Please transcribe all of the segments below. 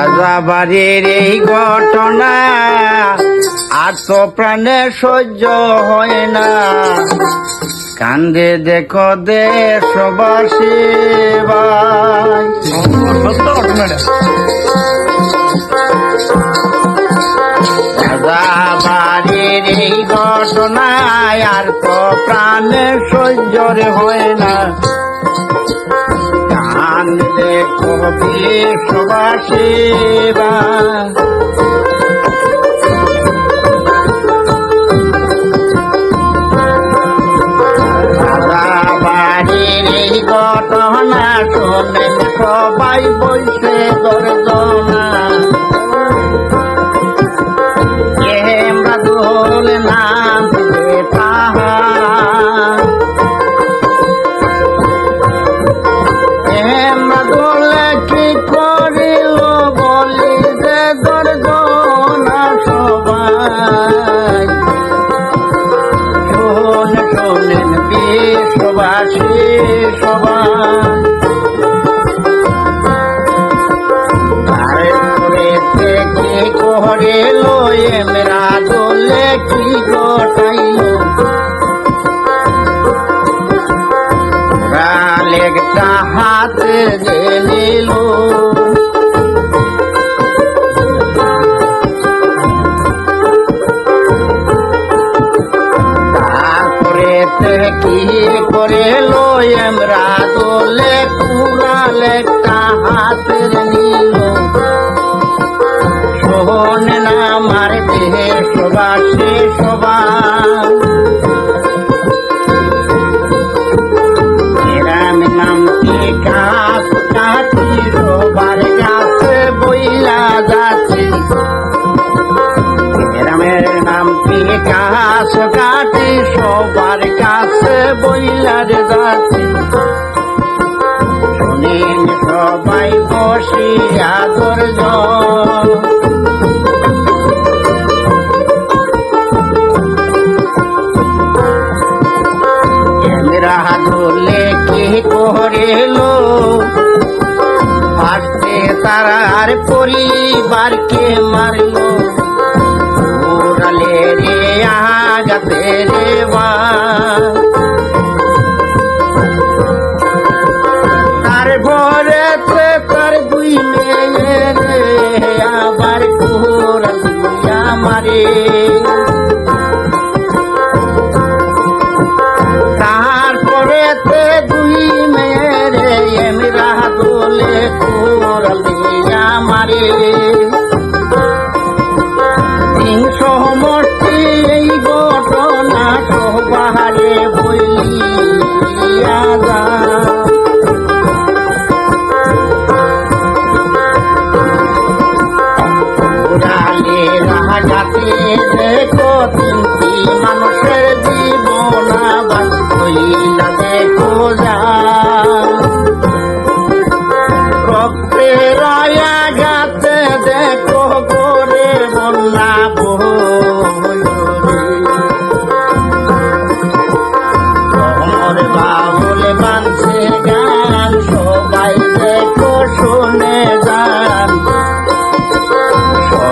রাজাবাড়ির এই ঘটনা আর তো প্রাণে সহ্য হয় না, কান্দে দেখো দেশবাসী ভাই। রাজাবাড়ির এই ঘটনায় আর তো প্রাণে সহ্য হয় না, কান্দে কবি দেশবাসী ভাই। ঘটনা শুনে সবাই বইছে দর্দনা, মৃদুল নাম মৃদুল কি করিল বলি যে দর্দনা সবাই। শোনেন বিশ্ববাসী সবাই, কি করে লয়ে মেরা দোলে কি গোটাইল, লেগটা হাতে যে নিল, তারপরে কি করে লয়ে মেরা দোলে পুরা লেগটা হাতের নিল। শোনে না আমার দেশবাসী সবাই, এরাম নামটি গাছ কাটি সবার কাছে বইলা যাচ্ছি, এরামের নামটি গাছ কাটি সবার কাছে বইলার যাচ্ছি। শুনিন সবাই বসিয়া ধৈর্য, ধরলে কি করিল ফাটে তারার পরিবারকে মারল, ওরালে রে আগাতে রে তারপরে তার দুই মেয়ে রে আবার কোরালিয়া মারে, দুই মেয়েরে এমরা দোলে কোরালিয়া মারে। তিন সমষ্টি এই ঘটনা সবারে বইয়া যা, রাজাতে দেখো তিনটি মানুষের জীবন আবার হইলা দেখো যা, রক্তের আঘাতে দেখো করে বন্যা বহর বাউল বানছে গান সবাই দেখো শুনে যান,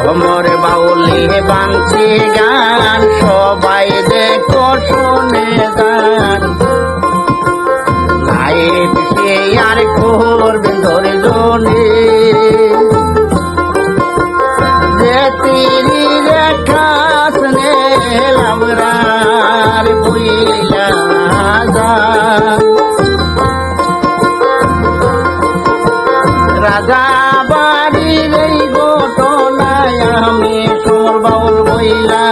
সমর বাউলে বানছে গান সবাই দেখো শুনে যান। লাইট সে আর করবে ধরে যে তিরি রেখা স্নেলামরার বইলা যান। রাজা বাড়ির এই ঘটনায় আমি সোর বাউল বইলা